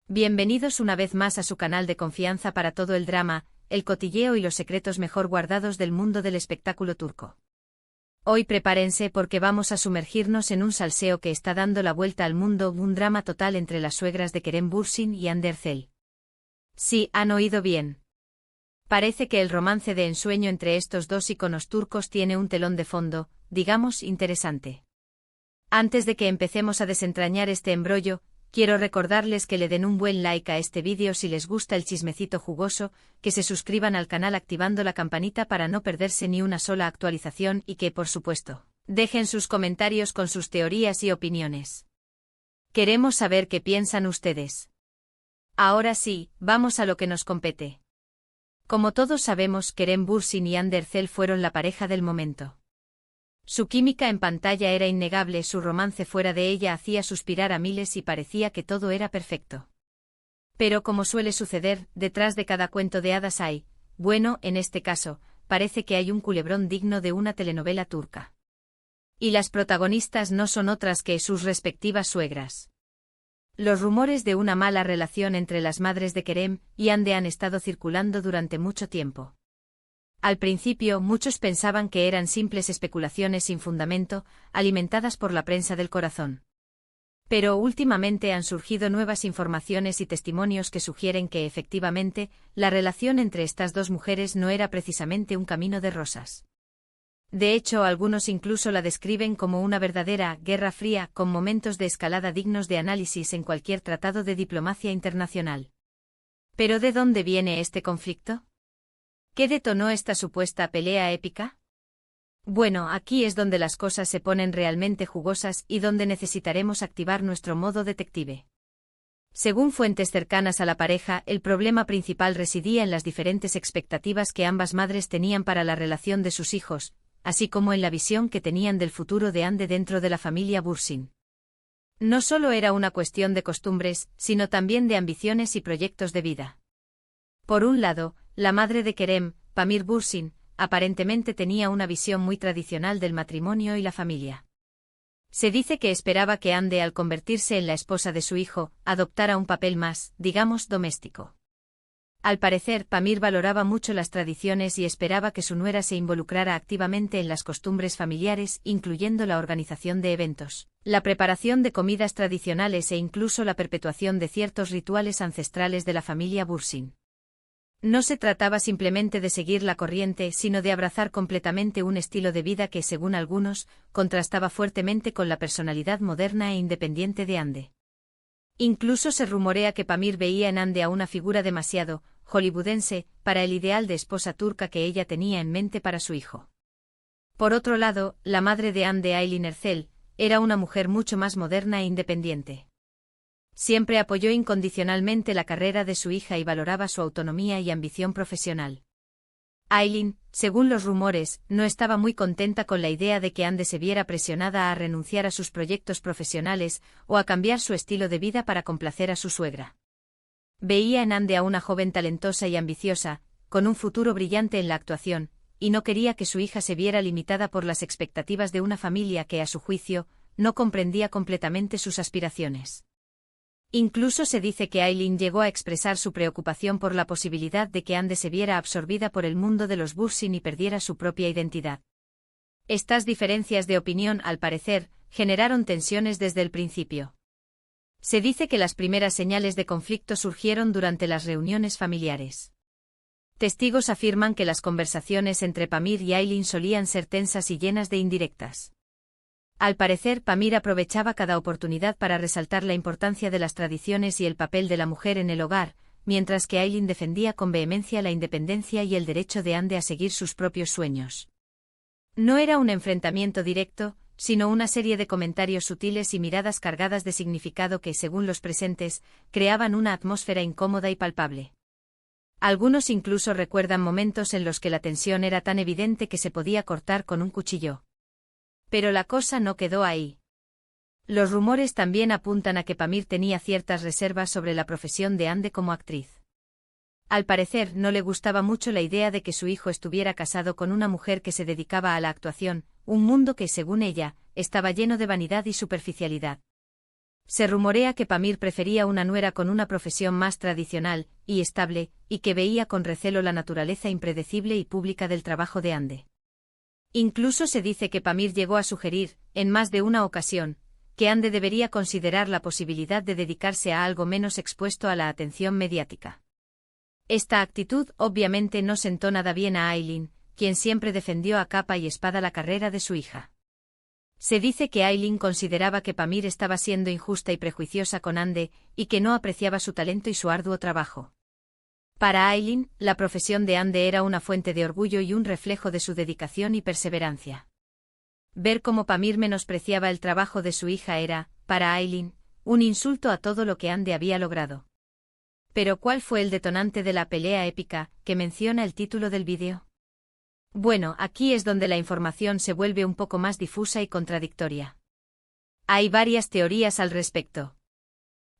Bienvenidos una vez más a su canal de confianza para todo el drama, el cotilleo y los secretos mejor guardados del mundo del espectáculo turco. Hoy prepárense porque vamos a sumergirnos en un salseo que está dando la vuelta al mundo, un drama total entre las suegras de Kerem Bürsin y Hande Erçel. Sí, han oído bien. Parece que el romance de ensueño entre estos dos íconos turcos tiene un telón de fondo, digamos, interesante. Antes de que empecemos a desentrañar este embrollo, quiero recordarles que le den un buen like a este vídeo si les gusta el chismecito jugoso, que se suscriban al canal activando la campanita para no perderse ni una sola actualización y que, por supuesto, dejen sus comentarios con sus teorías y opiniones. Queremos saber qué piensan ustedes. Ahora sí, vamos a lo que nos compete. Como todos sabemos, Kerem Bürsin y Hande Erçel fueron la pareja del momento. Su química en pantalla era innegable, su romance fuera de ella hacía suspirar a miles y parecía que todo era perfecto. Pero como suele suceder, detrás de cada cuento de hadas hay, bueno, en este caso, parece que hay un culebrón digno de una telenovela turca. Y las protagonistas no son otras que sus respectivas suegras. Los rumores de una mala relación entre las madres de Kerem y Hande han estado circulando durante mucho tiempo. Al principio muchos pensaban que eran simples especulaciones sin fundamento, alimentadas por la prensa del corazón. Pero últimamente han surgido nuevas informaciones y testimonios que sugieren que efectivamente, la relación entre estas dos mujeres no era precisamente un camino de rosas. De hecho, algunos incluso la describen como una verdadera guerra fría, con momentos de escalada dignos de análisis en cualquier tratado de diplomacia internacional. ¿Pero de dónde viene este conflicto? ¿Qué detonó esta supuesta pelea épica? Bueno, aquí es donde las cosas se ponen realmente jugosas y donde necesitaremos activar nuestro modo detective. Según fuentes cercanas a la pareja, el problema principal residía en las diferentes expectativas que ambas madres tenían para la relación de sus hijos, así como en la visión que tenían del futuro de Hande dentro de la familia Bürsin. No solo era una cuestión de costumbres, sino también de ambiciones y proyectos de vida. Por un lado, la madre de Kerem, Pamir Bürsin, aparentemente tenía una visión muy tradicional del matrimonio y la familia. Se dice que esperaba que Hande, al convertirse en la esposa de su hijo, adoptara un papel más, digamos, doméstico. Al parecer, Pamir valoraba mucho las tradiciones y esperaba que su nuera se involucrara activamente en las costumbres familiares, incluyendo la organización de eventos, la preparación de comidas tradicionales e incluso la perpetuación de ciertos rituales ancestrales de la familia Bürsin. No se trataba simplemente de seguir la corriente, sino de abrazar completamente un estilo de vida que, según algunos, contrastaba fuertemente con la personalidad moderna e independiente de Hande. Incluso se rumorea que Pamir veía en Hande a una figura demasiado hollywoodense para el ideal de esposa turca que ella tenía en mente para su hijo. Por otro lado, la madre de Hande, Aylin Erçel, era una mujer mucho más moderna e independiente. Siempre apoyó incondicionalmente la carrera de su hija y valoraba su autonomía y ambición profesional. Aylin, según los rumores, no estaba muy contenta con la idea de que Hande se viera presionada a renunciar a sus proyectos profesionales o a cambiar su estilo de vida para complacer a su suegra. Veía en Hande a una joven talentosa y ambiciosa, con un futuro brillante en la actuación, y no quería que su hija se viera limitada por las expectativas de una familia que, a su juicio, no comprendía completamente sus aspiraciones. Incluso se dice que Aylin llegó a expresar su preocupación por la posibilidad de que Hande se viera absorbida por el mundo de los Bürsin y perdiera su propia identidad. Estas diferencias de opinión, al parecer, generaron tensiones desde el principio. Se dice que las primeras señales de conflicto surgieron durante las reuniones familiares. Testigos afirman que las conversaciones entre Pamir y Aylin solían ser tensas y llenas de indirectas. Al parecer, Pamir aprovechaba cada oportunidad para resaltar la importancia de las tradiciones y el papel de la mujer en el hogar, mientras que Aylin defendía con vehemencia la independencia y el derecho de Hande a seguir sus propios sueños. No era un enfrentamiento directo, sino una serie de comentarios sutiles y miradas cargadas de significado que, según los presentes, creaban una atmósfera incómoda y palpable. Algunos incluso recuerdan momentos en los que la tensión era tan evidente que se podía cortar con un cuchillo. Pero la cosa no quedó ahí. Los rumores también apuntan a que Pamir tenía ciertas reservas sobre la profesión de Hande como actriz. Al parecer, no le gustaba mucho la idea de que su hijo estuviera casado con una mujer que se dedicaba a la actuación, un mundo que, según ella, estaba lleno de vanidad y superficialidad. Se rumorea que Pamir prefería una nuera con una profesión más tradicional y estable, y que veía con recelo la naturaleza impredecible y pública del trabajo de Ande. Incluso se dice que Pamir llegó a sugerir, en más de una ocasión, que Ande debería considerar la posibilidad de dedicarse a algo menos expuesto a la atención mediática. Esta actitud obviamente no sentó nada bien a Aileen, quien siempre defendió a capa y espada la carrera de su hija. Se dice que Aileen consideraba que Pamir estaba siendo injusta y prejuiciosa con Ande, y que no apreciaba su talento y su arduo trabajo. Para Aileen, la profesión de Ande era una fuente de orgullo y un reflejo de su dedicación y perseverancia. Ver cómo Pamir menospreciaba el trabajo de su hija era, para Aileen, un insulto a todo lo que Ande había logrado. Pero ¿cuál fue el detonante de la pelea épica, que menciona el título del vídeo? Bueno, aquí es donde la información se vuelve un poco más difusa y contradictoria. Hay varias teorías al respecto.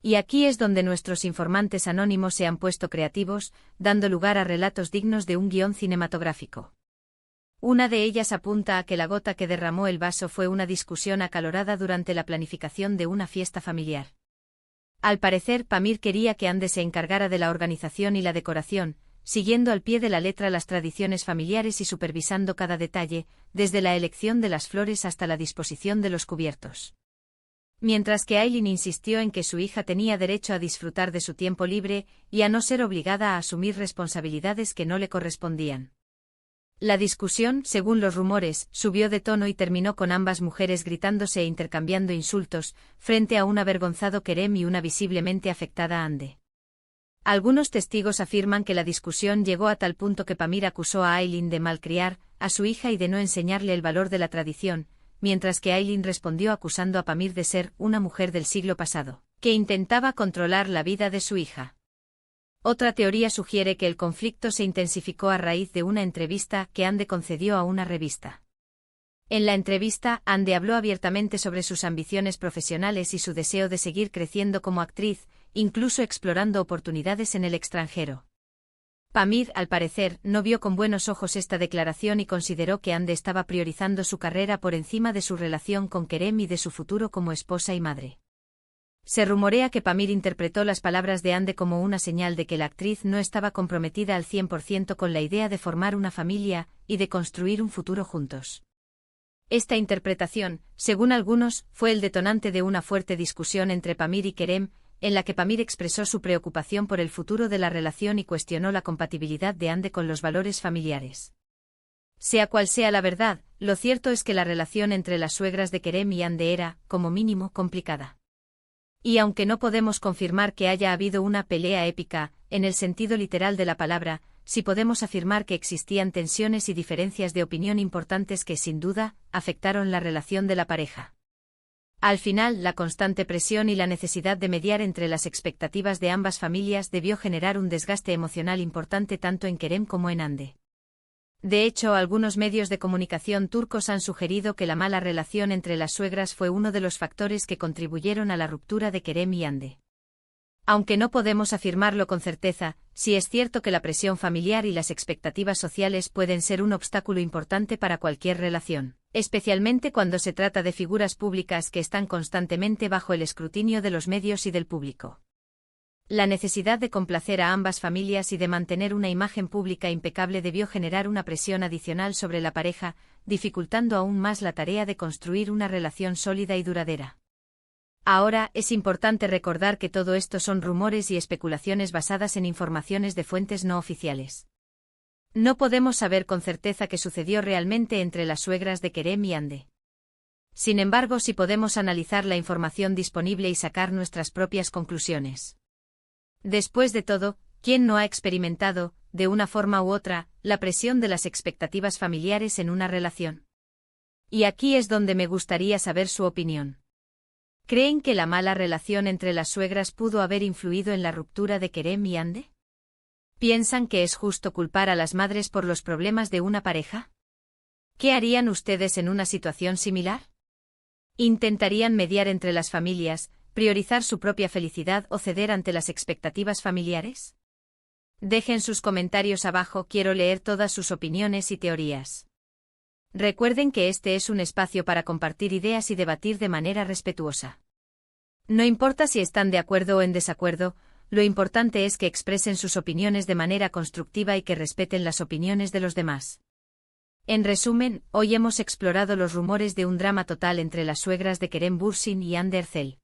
Y aquí es donde nuestros informantes anónimos se han puesto creativos, dando lugar a relatos dignos de un guión cinematográfico. Una de ellas apunta a que la gota que derramó el vaso fue una discusión acalorada durante la planificación de una fiesta familiar. Al parecer, Pamir quería que Ande se encargara de la organización y la decoración, siguiendo al pie de la letra las tradiciones familiares y supervisando cada detalle, desde la elección de las flores hasta la disposición de los cubiertos. Mientras que Aileen insistió en que su hija tenía derecho a disfrutar de su tiempo libre y a no ser obligada a asumir responsabilidades que no le correspondían. La discusión, según los rumores, subió de tono y terminó con ambas mujeres gritándose e intercambiando insultos, frente a un avergonzado Kerem y una visiblemente afectada Ande. Algunos testigos afirman que la discusión llegó a tal punto que Pamir acusó a Aileen de malcriar a su hija y de no enseñarle el valor de la tradición, mientras que Aileen respondió acusando a Pamir de ser una mujer del siglo pasado, que intentaba controlar la vida de su hija. Otra teoría sugiere que el conflicto se intensificó a raíz de una entrevista que Ande concedió a una revista. En la entrevista, Ande habló abiertamente sobre sus ambiciones profesionales y su deseo de seguir creciendo como actriz, incluso explorando oportunidades en el extranjero. Pamir, al parecer, no vio con buenos ojos esta declaración y consideró que Ande estaba priorizando su carrera por encima de su relación con Kerem y de su futuro como esposa y madre. Se rumorea que Pamir interpretó las palabras de Ande como una señal de que la actriz no estaba comprometida al 100% con la idea de formar una familia y de construir un futuro juntos. Esta interpretación, según algunos, fue el detonante de una fuerte discusión entre Pamir y Kerem, en la que Pamir expresó su preocupación por el futuro de la relación y cuestionó la compatibilidad de Ande con los valores familiares. Sea cual sea la verdad, lo cierto es que la relación entre las suegras de Kerem y Ande era, como mínimo, complicada. Y aunque no podemos confirmar que haya habido una pelea épica, en el sentido literal de la palabra, sí podemos afirmar que existían tensiones y diferencias de opinión importantes que, sin duda, afectaron la relación de la pareja. Al final, la constante presión y la necesidad de mediar entre las expectativas de ambas familias debió generar un desgaste emocional importante tanto en Kerem como en Ande. De hecho, algunos medios de comunicación turcos han sugerido que la mala relación entre las suegras fue uno de los factores que contribuyeron a la ruptura de Kerem y Ande. Aunque no podemos afirmarlo con certeza, sí es cierto que la presión familiar y las expectativas sociales pueden ser un obstáculo importante para cualquier relación, especialmente cuando se trata de figuras públicas que están constantemente bajo el escrutinio de los medios y del público. La necesidad de complacer a ambas familias y de mantener una imagen pública impecable debió generar una presión adicional sobre la pareja, dificultando aún más la tarea de construir una relación sólida y duradera. Ahora, es importante recordar que todo esto son rumores y especulaciones basadas en informaciones de fuentes no oficiales. No podemos saber con certeza qué sucedió realmente entre las suegras de Kerem y Ande. Sin embargo, sí podemos analizar la información disponible y sacar nuestras propias conclusiones. Después de todo, ¿quién no ha experimentado, de una forma u otra, la presión de las expectativas familiares en una relación? Y aquí es donde me gustaría saber su opinión. ¿Creen que la mala relación entre las suegras pudo haber influido en la ruptura de Kerem y Ande? ¿Piensan que es justo culpar a las madres por los problemas de una pareja? ¿Qué harían ustedes en una situación similar? ¿Intentarían mediar entre las familias, priorizar su propia felicidad o ceder ante las expectativas familiares? Dejen sus comentarios abajo, quiero leer todas sus opiniones y teorías. Recuerden que este es un espacio para compartir ideas y debatir de manera respetuosa. No importa si están de acuerdo o en desacuerdo, lo importante es que expresen sus opiniones de manera constructiva y que respeten las opiniones de los demás. En resumen, hoy hemos explorado los rumores de un drama total entre las suegras de Kerem Bürsin y Hande Erçel.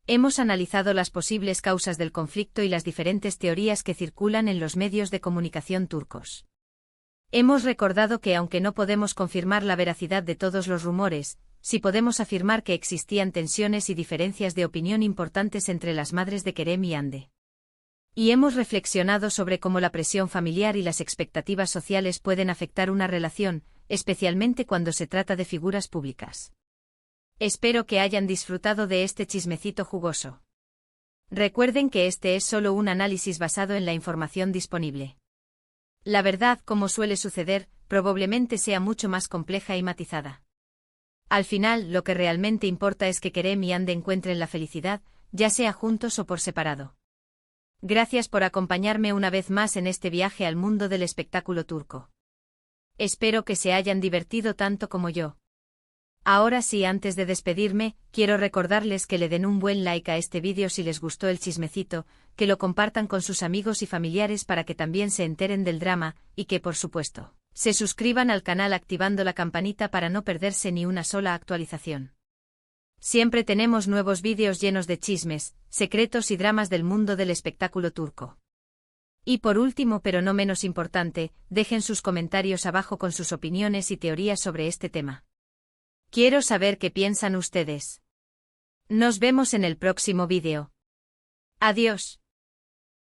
Hemos analizado las posibles causas del conflicto y las diferentes teorías que circulan en los medios de comunicación turcos. Hemos recordado que aunque no podemos confirmar la veracidad de todos los rumores, sí podemos afirmar que existían tensiones y diferencias de opinión importantes entre las madres de Kerem y Hande. Y hemos reflexionado sobre cómo la presión familiar y las expectativas sociales pueden afectar una relación, especialmente cuando se trata de figuras públicas. Espero que hayan disfrutado de este chismecito jugoso. Recuerden que este es solo un análisis basado en la información disponible. La verdad, como suele suceder, probablemente sea mucho más compleja y matizada. Al final, lo que realmente importa es que Kerem y Hande encuentren la felicidad, ya sea juntos o por separado. Gracias por acompañarme una vez más en este viaje al mundo del espectáculo turco. Espero que se hayan divertido tanto como yo. Ahora sí, antes de despedirme, quiero recordarles que le den un buen like a este vídeo si les gustó el chismecito, que lo compartan con sus amigos y familiares para que también se enteren del drama, y que por supuesto, se suscriban al canal activando la campanita para no perderse ni una sola actualización. Siempre tenemos nuevos vídeos llenos de chismes, secretos y dramas del mundo del espectáculo turco. Y por último, pero no menos importante, dejen sus comentarios abajo con sus opiniones y teorías sobre este tema. Quiero saber qué piensan ustedes. Nos vemos en el próximo vídeo. Adiós.